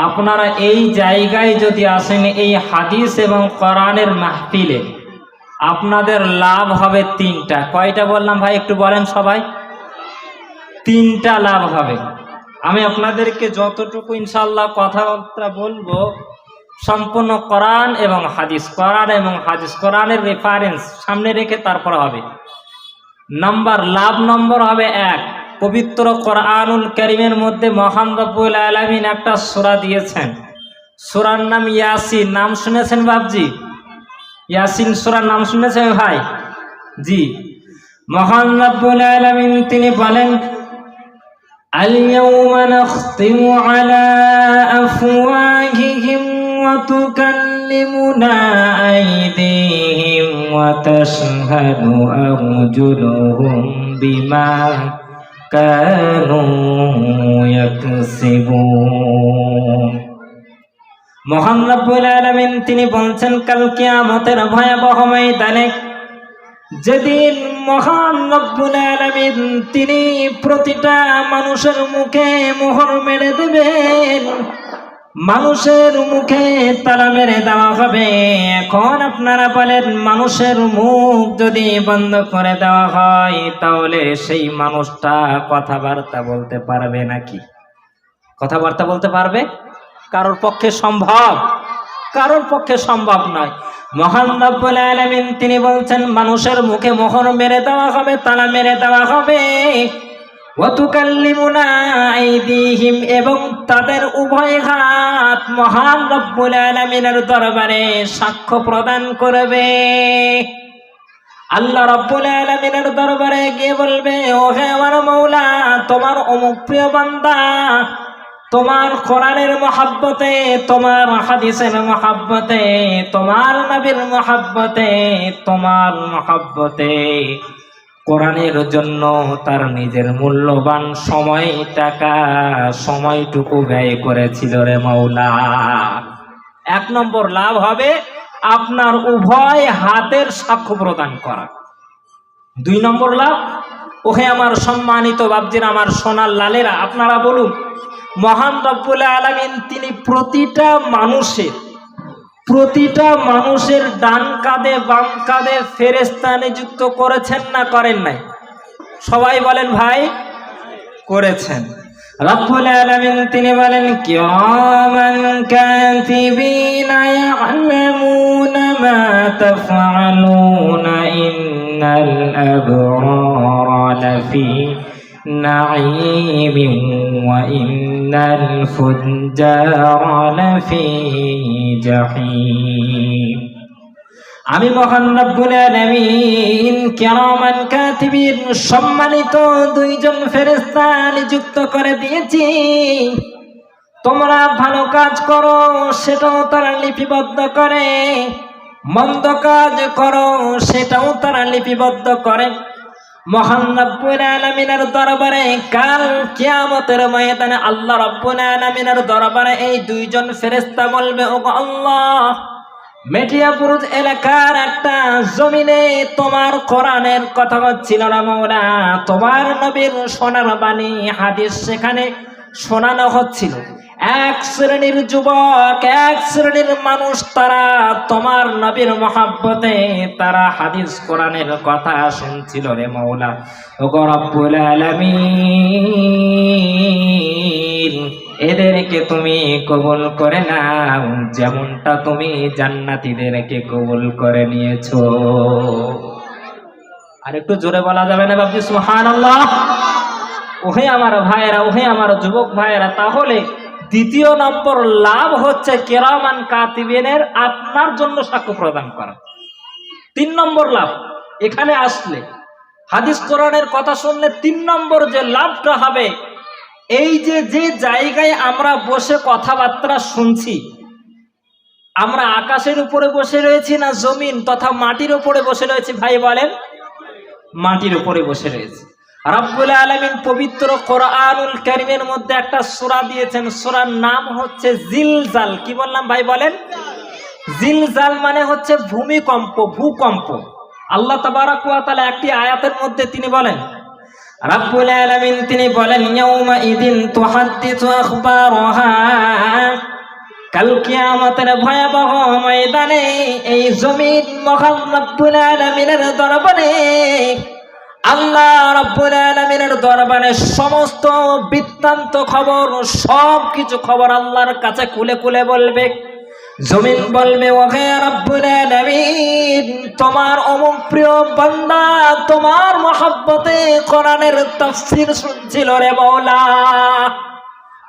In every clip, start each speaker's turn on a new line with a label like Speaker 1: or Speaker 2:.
Speaker 1: আপনারা এই জায়গায় যদি আসেন, এই হাদিস এবং কোরআনের মাহফিলে, আপনাদের লাভ হবে তিনটা। কয়টা বললাম ভাই, একটু বলেন সবাই। তিনটা লাভ হবে। আমি আপনাদেরকে যতটুকু ইনশাআল্লাহ কথাবার্তা বলবো সম্পূর্ণ কোরআন এবং হাদিস, কোরআন এবং হাদিস, কোরআনের রেফারেন্স সামনে রেখে তারপর হবে। লাভ নম্বর হবে 1, পবিত্র কোরআনুল কারীমের মধ্যে মহান রব্বুল আলামিন একটা সূরা দিয়েছেন, সূরার নাম ইয়াসিন। নাম শুনেছেন বাপজি? ইয়াসিন সূরার নাম শুনেছেন ভাই? জি। মহান রব্বুল আলামিন তিনি বলেন, আল-ইয়াওমা নাখতিমু আলা আফওয়াহিহিম ওয়া তুকাল্লিমুনা আইদিহিম ওয়া তাশহাদু আরজুলুহুম বিমা কানু ইয়াকসিবুন। মহান রব্বুল আলামিন তিনি বলছেন, কাল কিয়ামতের ভয়াবহ ময়দানে, যেদিন মহান রব্বুল আলামিন তিনি প্রতিটা মানুষের মুখে মোহর মেরে দেবেন, মানুষের মুখে তালা মেরে দেওয়া হবে। এখন আপনারা বলেন, মানুষের মুখ যদি বন্ধ করে দেওয়া হয় তাহলে সেই মানুষটা কথাবার্তা বলতে পারবে নাকি? কথাবার্তা বলতে পারবে? কারোর পক্ষে সম্ভব? কারোর পক্ষে সম্ভব নয়। মহান রব্বুল আলামিন তিনি বলছেন, মানুষের মুখে মোহর মেরে দেওয়া হবে, তালা মেরে দেওয়া হবে। ওয়া তুকাল্লিমুনা আইদিহিম, এবং তাদের উভয় হাত মহান রব্বুল আলামিনের দরবারে সাক্ষ্য প্রদান করবে। আল্লাহ রব্বুল আলামিনের দরবারে গিয়ে বলবে, ও হে আমার মওলা, তোমার অমুক প্রিয় বান্দা তোমার কোরআনের মহব্বতে, তোমার হাদিসের মহব্বতে, তোমার নবীর মহব্বতে, তোমার মহব্বতে কোরআনের জন্য তার নিজের মূল্যবান সময়, টাকা, সময়টুকু ব্যয় করেছিল রে মাওলা। 1 নম্বর লাভ হবে আপনার উভয় হাতের সাক্ষ্য প্রদান করা। 2 নম্বর লাভ, ওহে আমার সম্মানিত বাপজিরা, আমার সোনার লালেরা, আপনারা বলুন, মহান রব্বুল আলামিন তিনি প্রতিটা মানুষের ডান কাঁধে বাম কাঁধে ফেরেশতা নিযুক্ত করেছেন না করেন নাই? সবাই বলেন ভাই, করেছেন। রব্বুল আলামিন তিনি বলেন, কিরামান কাতিবিনা ইয়ালামুনা মা তাফআলুনা ইন্নাল আবরারা লাফি নাঈমিন ওয়া ইন্নাল ফুজ্জারা লাফি জাহিম। আমি মহান রব্বুল আলামিন কিরামান কাতিবিন, সম্মানিত 2 জন ফেরেশতা নিযুক্ত করে দিয়েছি। তোমরা ভালো কাজ করো সেটাও তারা লিপিবদ্ধ করে, মন্দ কাজ করো সেটাও তারা লিপিবদ্ধ করে। মহান রব্বুল আলামিনের দরবারে কাল কিয়ামতের ময়দানে আল্লাহ রব্বুল আলামিনের দরবারে এই 2 জন ফেরেশতা বলবে, ওগো আল্লাহ, মেটিয়াপুর এলাকার একটা জমিনে তোমার কোরআনের কথা হচ্ছিল না মাওলা, তোমার নবীর সোনার বাণী হাদিস সেখানে শোনানো হচ্ছিল। 1 শ্রেণীর যুবক, 1 শ্রেণীর মানুষ, তারা তোমার নবীর মহব্বতে তারা হাদিস কোরআনের কথা শুনছিল রে মাওলা। ওগো রব্বুল আলামিন, এদেরকে তুমি কবুল করে নাও, যেমনটা তুমি জান্নাতীদেরকে কবুল করে নিয়েছো। আর একটু জোরে বলা যাবে না বাপজি? সুবহানাল্লাহ। ওহে আমার ভাইয়েরা, ওহে আমার যুবক ভাইয়েরা, তাহলে 2 নম্বর লাভ হচ্ছে কিরামান কাতিবিনের আপনার জন্য সাক্ষ্য প্রদান করা। 3 নম্বর লাভ, এখানে আসলে হাদিস কোরআনের কথা শুনলে 3 নম্বর যে লাভটা হবে, এই যে জায়গায় আমরা বসে কথাবার্তা শুনছি, আমরা আকাশের উপরে বসে রয়েছি না জমিন তথা মাটির উপরে বসে রয়েছি? ভাই বলেন, মাটির উপরে বসে রয়েছি। রব্বুল আলামিন পবিত্র কোরআনুল কারীমের মধ্যে একটা সূরা দিয়েছেন, সূরার নাম হচ্ছে জিলজাল। কি বললাম ভাই বলেন? জিলজাল মানে হচ্ছে ভূমিকম্প, ভূকম্প। আল্লাহ তাবারাক ওয়া তাআলা একটি আয়াতের মধ্যে তিনি বলেন, রব্বুল আলামিন তিনি বলেন, ইয়াউমা ইদিন তুহাদ্দিসু আখবারাহা কাল কিয়ামতের ভয়াবহ ময়দানে এই জমিন মহান রব্বুল আলামিনের দরবারে, আল্লাহ রাব্বুল আলামিনের দরবারে সমস্ত বৃত্তান্ত খবর, সব কিছু খবর আল্লাহর কাছে খুলে খুলে বলবে। জমিন বলবে, ওহে রব্বুল আলামিন, তোমার অমুক প্রিয় বান্দা তোমার মহব্বতে কোরআনের তাফসীর শুনছিল রে মাওলা।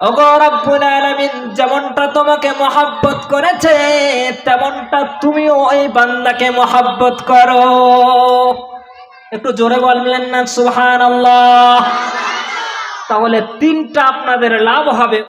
Speaker 1: ওগো রব্বুল আলামিন, যেমনটা তোমাকে মহব্বত করেছে তেমনটা তুমিও ওই বান্দাকে মহব্বত করো। একটু জোরে বলবেন না সুবহানাল্লাহ? তাহলে তিনটা আপনাদের লাভ হবে।